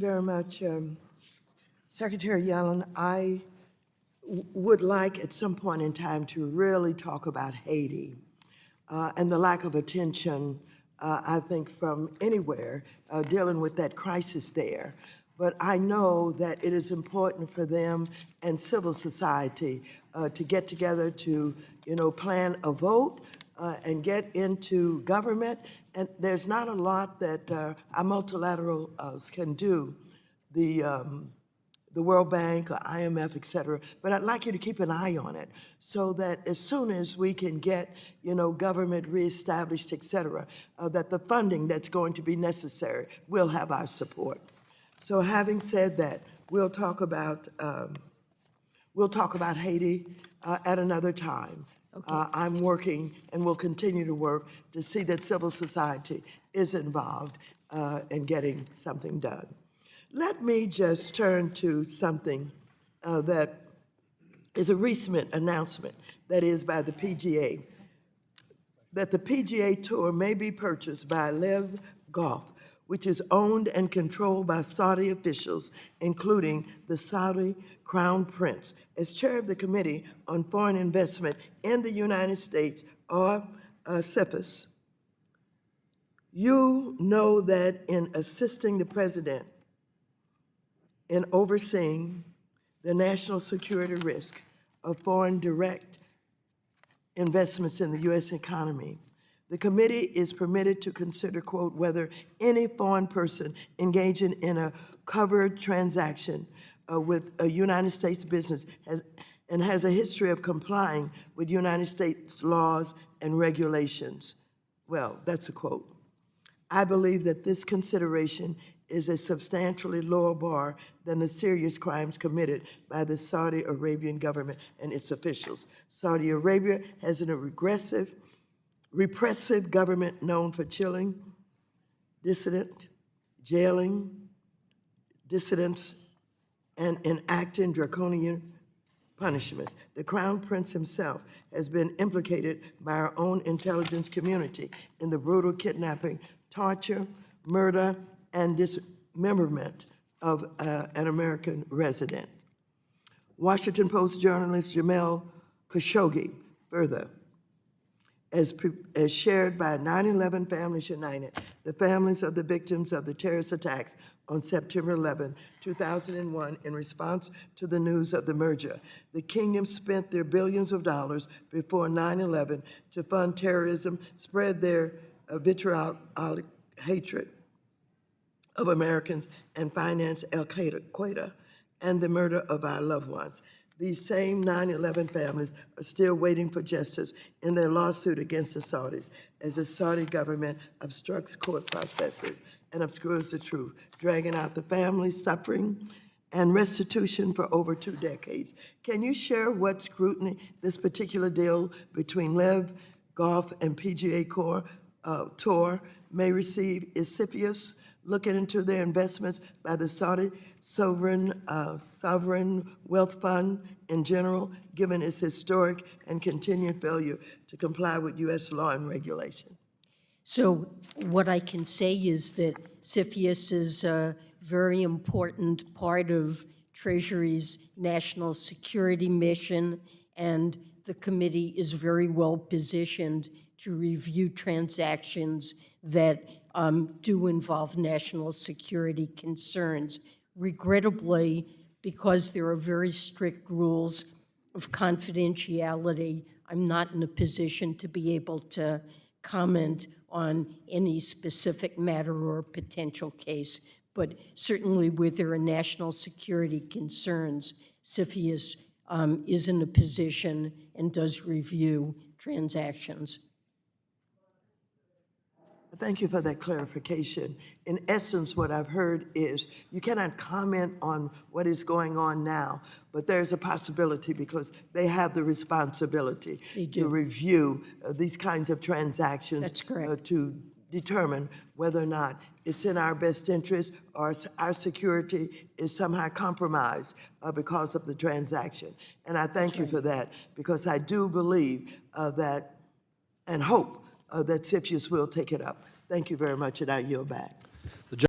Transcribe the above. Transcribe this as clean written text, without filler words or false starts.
Very much. Secretary Yellen, I would like at some point in time to really talk about Haiti and the lack of attention, I think, from anywhere dealing with that crisis there. But I know that it is important for them and civil society to get together to, plan a vote and get into government. And there's not a lot that our multilaterals can do. The World Bank or IMF, et cetera, but I'd like you to keep an eye on it so that as soon as we can get, government reestablished, et cetera, that the funding that's going to be necessary will have our support. So having said that, we'll talk about Haiti at another time. Okay. I'm working and will continue to work to see that civil society is involved in getting something done. Let me just turn to something that is a recent announcement, that is by the PGA, that the PGA Tour may be purchased by Live Golf, which is owned and controlled by Saudi officials, including the Saudi Crown Prince. As chair of the Committee on Foreign Investment in the United States, or CFIUS, you know that in assisting the president in overseeing the national security risk of foreign direct investments in the U.S. economy, the committee is permitted to consider, quote, whether any foreign person engaging in a covered transaction with a United States business has a history of complying with United States laws and regulations. Well, that's a quote. I believe that this consideration is a substantially lower bar than the serious crimes committed by the Saudi Arabian government and its officials. Saudi Arabia has a repressive government known for chilling jailing dissidents, and enacting draconian punishments. The Crown Prince himself has been implicated by our own intelligence community in the brutal kidnapping, torture, murder, and dismemberment of an American resident. Washington Post journalist Jamal Khashoggi, further, as shared by 9/11 Families United, the families of the victims of the terrorist attacks on September 11, 2001, in response to the news of the merger. The kingdom spent their billions of dollars before 9/11 to fund terrorism, spread their vitriolic hatred of Americans, and finance al-Qaeda and the murder of our loved ones. These same 9/11 families are still waiting for justice in their lawsuit against the Saudis, as the Saudi government obstructs court processes and obscures the truth, dragging out the family's suffering and restitution for over 2 decades. Can you share what scrutiny this particular deal between Live Golf and PGA Tour may receive? Is CFIUS looking into their investments by the Saudi sovereign wealth fund in general, given its historic and continued failure to comply with U.S. law and regulation? So what I can say is that CFIUS is a very important part of Treasury's national security mission, and the committee is very well positioned to review transactions that do involve national security concerns. Regrettably, because there are very strict rules of confidentiality, I'm not in a position to be able to comment on any specific matter or potential case, but certainly where there are national security concerns, CFIUS is in a position and does review transactions. Thank you for that clarification. In essence, what I've heard is you cannot comment on what is going on now, but there's a possibility because they have the responsibility to review these kinds of transactions. That's correct. To determine whether or not it's in our best interest or our security is somehow compromised because of the transaction. And I thank you for that, because I do believe that and hope that CFIUS will take it up. Thank you very much, and I yield back.